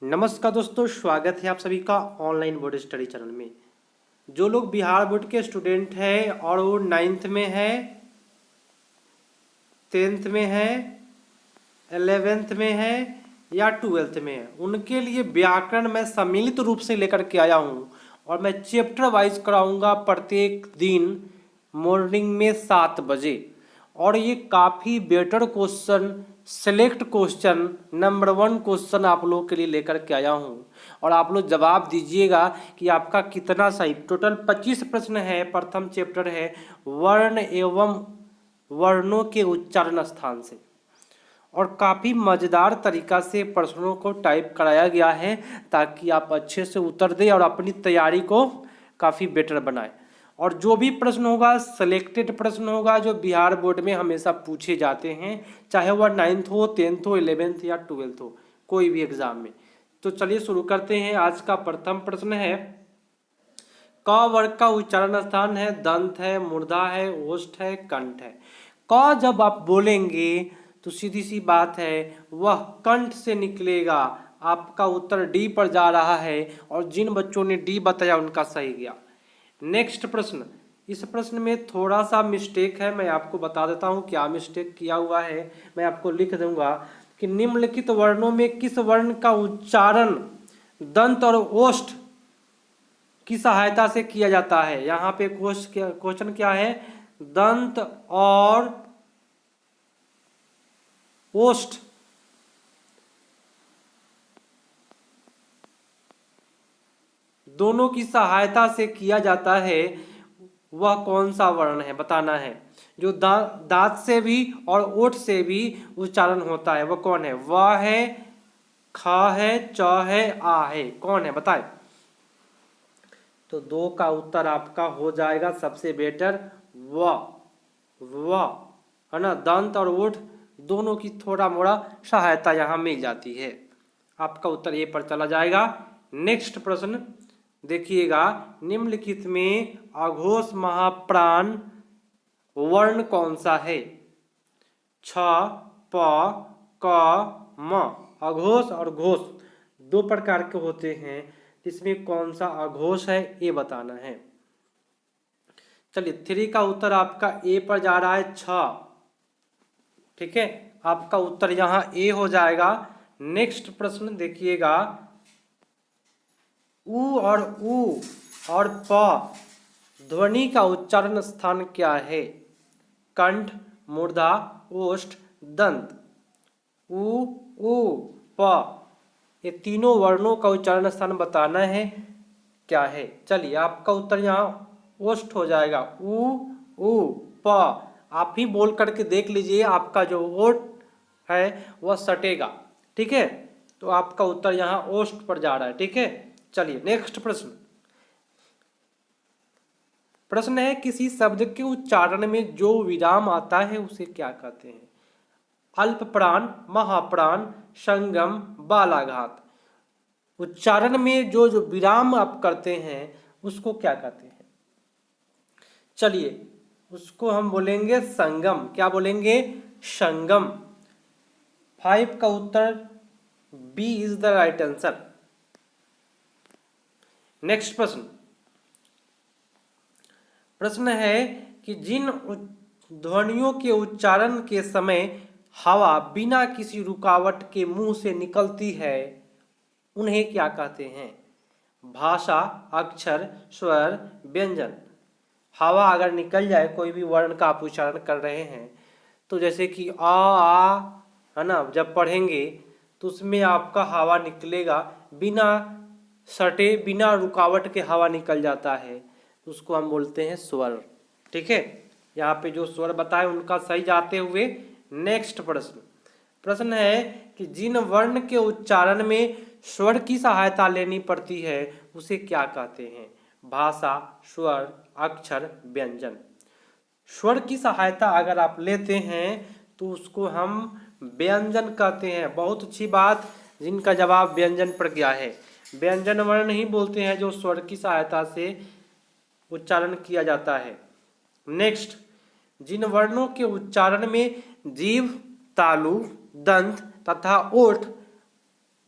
नमस्कार दोस्तों, स्वागत है आप सभी का ऑनलाइन बोर्ड स्टडी चैनल में। जो लोग बिहार बोर्ड के स्टूडेंट हैं और वो 9th में है, 10th में है, 11th में है या 12th में है, उनके लिए व्याकरण मैं सम्मिलित रूप से लेकर के आया हूँ और मैं चैप्टर वाइज कराऊंगा प्रत्येक दिन मॉर्निंग में 7 बजे। और ये काफ़ी better question, select question, number 1 question आप लोगों के लिए लेकर के आया हूँ और आप लोग जवाब दीजिएगा कि आपका कितना सही। टोटल 25 प्रश्न है। प्रथम चैप्टर है वर्ण एवं वर्णों के उच्चारण स्थान से और काफ़ी मज़ेदार तरीका से प्रश्नों को टाइप कराया गया है ताकि आप अच्छे से उत्तर दें और अपनी तैयारी को काफ़ी बेटर बनाएं। और जो भी प्रश्न होगा सिलेक्टेड प्रश्न होगा जो बिहार बोर्ड में हमेशा पूछे जाते हैं, चाहे वह 9th हो, 10th हो, 11th या 12th हो, कोई भी एग्जाम में। तो चलिए शुरू करते हैं। आज का प्रथम प्रश्न है क वर्ग का उच्चारण स्थान है, दंत है, मूर्धा है, ओष्ठ है, कंठ है। क जब आप बोलेंगे तो सीधी सी बात है वह कंठ से निकलेगा। आपका उत्तर डी पर जा रहा है और जिन बच्चों ने डी बताया उनका सही गया। नेक्स्ट प्रश्न, इस प्रश्न में थोड़ा सा मिस्टेक है, मैं आपको बता देता हूँ क्या मिस्टेक किया हुआ है। मैं आपको लिख दूंगा कि निम्नलिखित वर्णों में किस वर्ण का उच्चारण दंत और ओष्ठ की सहायता से किया जाता है। यहाँ पे क्वेश्चन क्या है, दंत और ओष्ठ दोनों की सहायता से किया जाता है, वह कौन सा वर्ण है बताना है। जो दांत से भी और ओठ से भी उच्चारण होता है वह कौन है। वह है, ख है, च है, आ है, कौन है बताए। तो 2 का उत्तर आपका हो जाएगा सबसे बेटर व है ना। दंत और ओठ दोनों की थोड़ा मोड़ा सहायता यहाँ मिल जाती है। आपका उत्तर ए पर चला जाएगा। नेक्स्ट प्रश्न देखिएगा, निम्नलिखित में अघोष महाप्राण वर्ण कौन सा है। छ, प, क, म। अघोष और घोष 2 प्रकार के होते हैं, इसमें कौन सा अघोष है ये बताना है। चलिए 3 का उत्तर आपका ए पर जा रहा है, छ। ठीक है, आपका उत्तर यहाँ ए हो जाएगा। नेक्स्ट प्रश्न देखिएगा, उ और प ध्वनि का उच्चारण स्थान क्या है। कंठ, मूर्धा, ओष्ठ, दंत। उ प ये तीनों वर्णों का उच्चारण स्थान बताना है क्या है। चलिए आपका उत्तर यहाँ ओष्ठ हो जाएगा। उ प आप ही बोल करके देख लीजिए, आपका जो ओठ है वह सटेगा। ठीक है, तो आपका उत्तर यहाँ ओष्ठ पर जा रहा है। ठीक है, चलिए नेक्स्ट प्रश्न। प्रश्न है किसी शब्द के उच्चारण में जो विराम आता है उसे क्या कहते हैं। अल्प प्राण, महाप्राण, संगम, बालाघात। उच्चारण में जो जो विराम आप करते हैं उसको क्या कहते हैं। चलिए उसको हम बोलेंगे संगम। क्या बोलेंगे, संगम। 5 का उत्तर B is the right answer. Next प्रश्न, प्रश्न है कि जिन ध्वनियों के उच्चारण के समय हवा बिना किसी रुकावट के मुंह से निकलती है उन्हें क्या कहते हैं। भाषा, अक्षर, स्वर, व्यंजन। हवा अगर निकल जाए, कोई भी वर्ण का आप उच्चारण कर रहे हैं तो जैसे कि आ है ना, जब पढ़ेंगे तो उसमें आपका हवा निकलेगा, बिना सटे बिना रुकावट के हवा निकल जाता है, उसको हम बोलते हैं स्वर। ठीक है, यहाँ पे जो स्वर बताए उनका सही जाते हुए। नेक्स्ट प्रश्न, प्रश्न है कि जिन वर्ण के उच्चारण में स्वर की सहायता लेनी पड़ती है उसे क्या कहते हैं। भाषा, स्वर, अक्षर, व्यंजन। स्वर की सहायता अगर आप लेते हैं तो उसको हम व्यंजन कहते हैं। बहुत अच्छी बात, जिनका जवाब व्यंजन पर गया है। व्यंजन वर्ण ही बोलते हैं जो स्वर की सहायता से उच्चारण किया जाता है। नेक्स्ट, जिन वर्णों के उच्चारण में जीभ, तालु, दंत तथा ओठ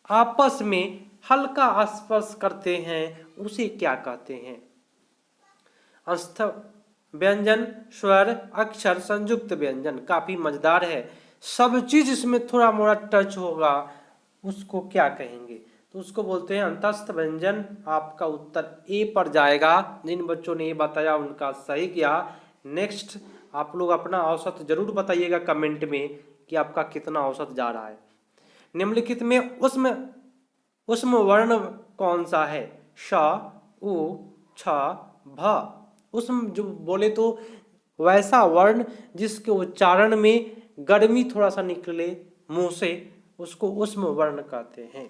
आपस में हल्का स्पर्श करते हैं उसे क्या कहते हैं? अंश व्यंजन, स्वर, अक्षर, संयुक्त व्यंजन। काफी मजेदार है, सब चीज इसमें थोड़ा मोड़ा टच होगा, उसको क्या कहेंगे? तो उसको बोलते हैं अंतस्थ व्यंजन। आपका उत्तर ए पर जाएगा। जिन बच्चों ने ये बताया उनका सही किया। नेक्स्ट, आप लोग अपना औसत जरूर बताइएगा कमेंट में कि आपका कितना औसत जा रहा है। निम्नलिखित में उष्म वर्ण कौन सा है? श, उ, छ, भ। उष्म जो बोले तो वैसा वर्ण जिसके उच्चारण में गर्मी थोड़ा सा निकले मुंह से, उसको उष्म वर्ण कहते हैं।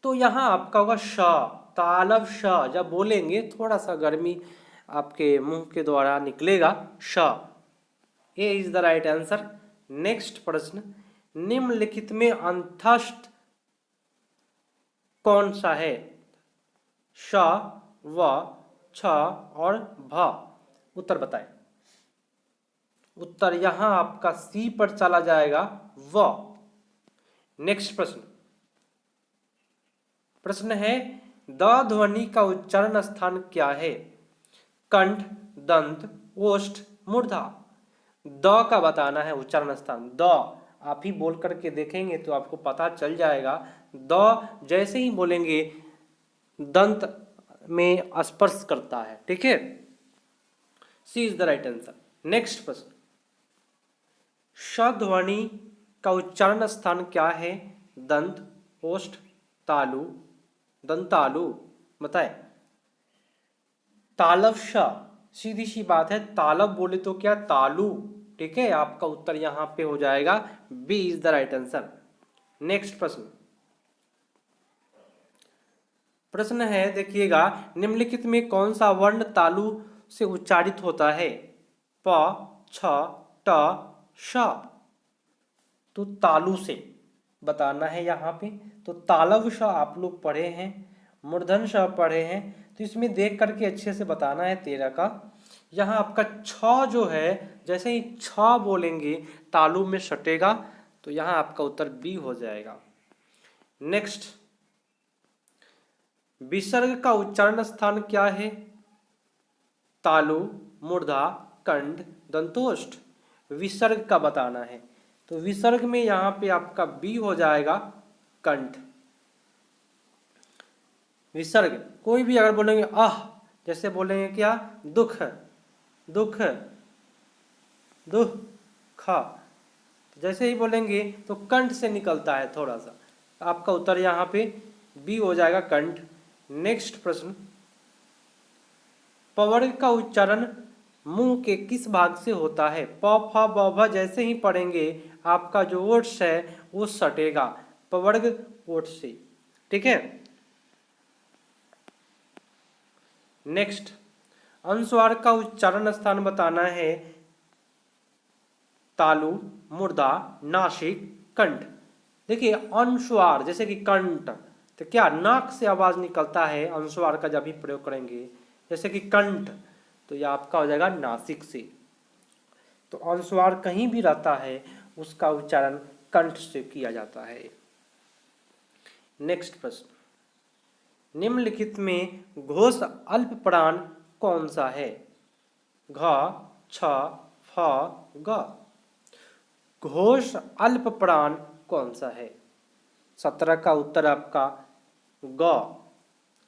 तो यहाँ आपका होगा श, तालव श। जब बोलेंगे थोड़ा सा गर्मी आपके मुंह के द्वारा निकलेगा, श। A is the right answer. Next प्रश्न, निम्नलिखित में अंतस्थ कौन सा है? श, व, छ और भ। उत्तर बताएं। उत्तर यहां आपका सी पर चला जाएगा, व। नेक्स्ट प्रश्न, प्रश्न है द ध्वनि का उच्चारण स्थान क्या है? कंठ, दंत, ओष्ठ, मूर्धा। द का बताना है उच्चारण स्थान। द आप ही बोल करके देखेंगे तो आपको पता चल जाएगा। द जैसे ही बोलेंगे दंत में स्पर्श करता है, ठीक है। C is the right answer. Next प्रश्न, श ध्वनि का उच्चारण स्थान क्या है? दंत, ओष्ठ, तालु, दंतालु। बताए। तालव श, सीधी सी बात है, तालव बोले तो क्या तालु, ठीक है। आपका उत्तर यहां पे हो जाएगा, B is the right answer. Next प्रश्न, प्रश्न है देखिएगा, निम्नलिखित में कौन सा वर्ण तालु से उच्चारित होता है? प, छ, ट, श। तो तालु से बताना है यहाँ पे। तो तालव श आप लोग पढ़े हैं, मूर्धन श पढ़े हैं, तो इसमें देख करके अच्छे से बताना है 13 का। यहाँ आपका छ जो है, जैसे ही छ बोलेंगे तालु में सटेगा, तो यहाँ आपका उत्तर बी हो जाएगा। नेक्स्ट, विसर्ग का उच्चारण स्थान क्या है? तालु, मूर्धा, कंठ, दंतोष्ठ। विसर्ग का बताना है, तो विसर्ग में यहाँ पे आपका बी हो जाएगा, कंठ। विसर्ग कोई भी अगर बोलेंगे आह, जैसे बोलेंगे क्या? दुख, दुख, दुख, खा। जैसे ही बोलेंगे तो कंठ से निकलता है थोड़ा सा। आपका उत्तर यहाँ पे बी हो जाएगा, कंठ। नेक्स्ट प्रश्न, पवर्ग का उच्चारण मुंह के किस भाग से होता है? प, फ, ब, भ जैसे ही पढ़ेंगे आपका जो ओट्स है वो सटेगा पवर्ग ओठ से, ठीक है। नेक्स्ट, अनुस्वार का उच्चारण स्थान बताना है। तालु, मूर्धा, नासिक, कंठ। देखिए अनुस्वार जैसे कि कंठ, तो क्या नाक से आवाज निकलता है अनुस्वार का जब भी प्रयोग करेंगे, जैसे कि कंठ, तो यह आपका हो जाएगा नासिक से। तो अनुस्वार कहीं भी रहता है उसका उच्चारण कंठ से किया जाता है। नेक्स्ट प्रश्न, निम्नलिखित में घोष अल्प प्राण कौन सा है? घ, छ, फ, ग। घोष अल्प प्राण कौन सा है? 17 का उत्तर आपका ग।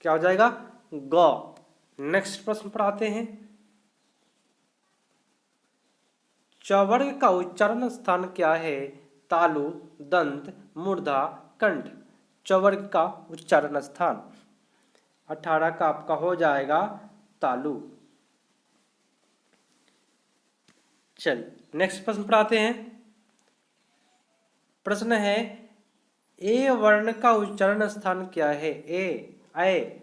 क्या हो जाएगा? ग। नेक्स्ट प्रश्न पर आते हैं, चवर्ग का उच्चारण स्थान क्या है? तालु, दंत, मूर्धा, कंठ। चवर्ग का उच्चारण स्थान 18 का आपका हो जाएगा तालु। चलिए नेक्स्ट प्रश्न पर आते हैं। प्रश्न है ए वर्ण का उच्चारण स्थान क्या है? ए, ऐ,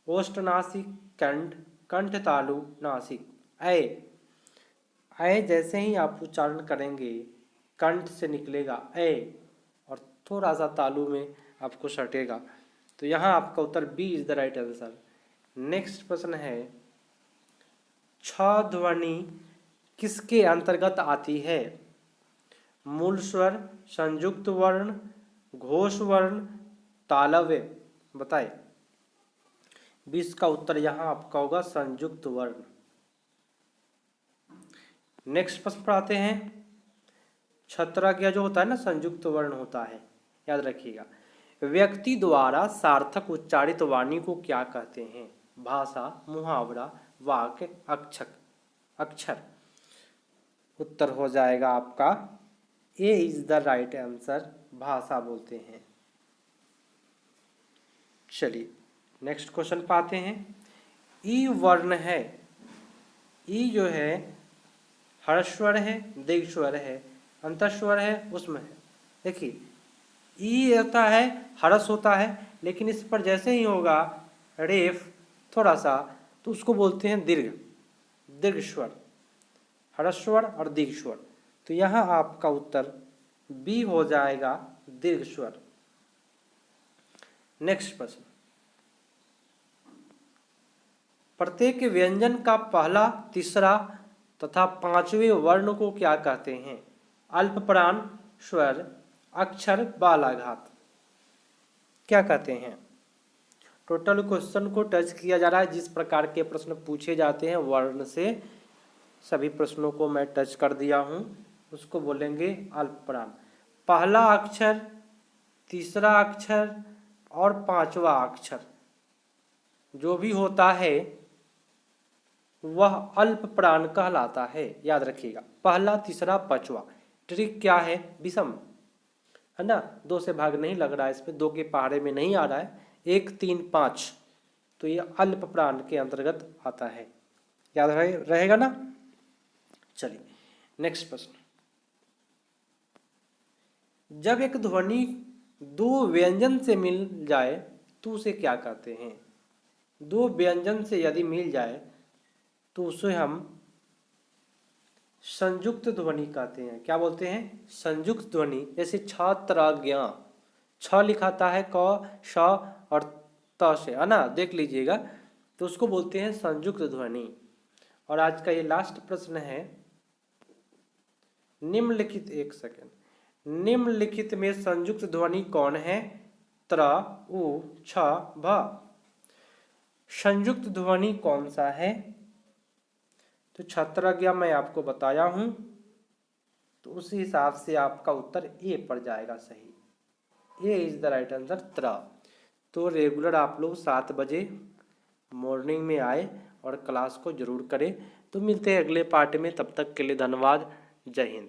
ओष्ठ, नासिक, कंठ, कंठ, तालु, नासिक। ऐ, ऐ जैसे ही आप उच्चारण करेंगे कंठ से निकलेगा ऐ, और थोड़ा सा तालु में आपको सटेगा, तो यहाँ आपका उत्तर B is the right answer. Next प्रश्न है, छ ध्वनि किसके अंतर्गत आती है? मूल स्वर, संयुक्त वर्ण, घोष वर्ण, तालव्य, बताए। 20 का उत्तर यहाँ आपका होगा संयुक्त वर्ण। नेक्स्ट प्रश्न पर आते हैं। छत्रज्ञ जो होता है ना, संयुक्त वर्ण होता है, याद रखिएगा। व्यक्ति द्वारा सार्थक उच्चारित वाणी को क्या कहते हैं? भाषा, मुहावरा, वाक्य, अक्षर। उत्तर हो जाएगा आपका ए इज द राइट आंसर, भाषा बोलते हैं। चलिए नेक्स्ट क्वेश्चन पे आते हैं। ई वर्ण है, ई जो है हर्षस्वर है, दीर्घस्वर है, अंतस्वर है, उसमें है। देखिए ई होता है, हर्ष होता है, लेकिन इस पर जैसे ही होगा रेफ थोड़ा सा, तो उसको बोलते हैं दीर्घ स्वर, हर्षस्वर और दीर्घ स्वर। तो यहाँ आपका उत्तर बी हो जाएगा दीर्घ स्वर। नेक्स्ट प्रश्न। प्रत्येक व्यंजन का पहला, तीसरा तथा पांचवें वर्ण को क्या कहते हैं? अल्पप्राण, स्वर, अक्षर, बालाघात, क्या कहते हैं? टोटल क्वेश्चन को टच किया जा रहा है। जिस प्रकार के प्रश्न पूछे जाते हैं वर्ण से, सभी प्रश्नों को मैं टच कर दिया हूं, उसको बोलेंगे अल्पप्राण। पहला अक्षर, तीसरा अक्षर और पांचवा अक्षर जो भी होता है वह अल्पप्राण कहलाता है, याद रखिएगा। पहला, तीसरा, पांचवा। ट्रिक क्या है? विषम है ना, 2 से भाग नहीं लग रहा है इसमें, 2 के पहाड़े में नहीं आ रहा है, 1, 3, 5, तो ये अल्पप्राण के अंतर्गत आता है, याद रहेगा ना। चलिए नेक्स्ट प्रश्न। जब एक ध्वनि 2 व्यंजन से मिल जाए तो उसे क्या कहते हैं? 2 व्यंजन से यदि मिल जाए तो उसे हम संयुक्त ध्वनि कहते हैं। क्या बोलते हैं? संयुक्त ध्वनि। जैसे छत्रज्ञ, छ लिखाता है क, श और त से, है ना, देख लीजिएगा, तो उसको बोलते हैं संयुक्त ध्वनि। और आज का ये लास्ट प्रश्न है। निम्नलिखित, एक सेकेंड, निम्नलिखित में संयुक्त ध्वनि कौन है? त्र, उ, छ, भ। संयुक्त ध्वनि कौन सा है? तो छत्रज्ञ मैं आपको बताया हूं, तो उसी हिसाब से आपका उत्तर ए पर जाएगा सही। ए इज द राइट आंसर, त्र। तो रेगुलर आप लोग 7 बजे मॉर्निंग में आए और क्लास को जरूर करें। तो मिलते हैं अगले पार्ट में, तब तक के लिए धन्यवाद। जय हिंद।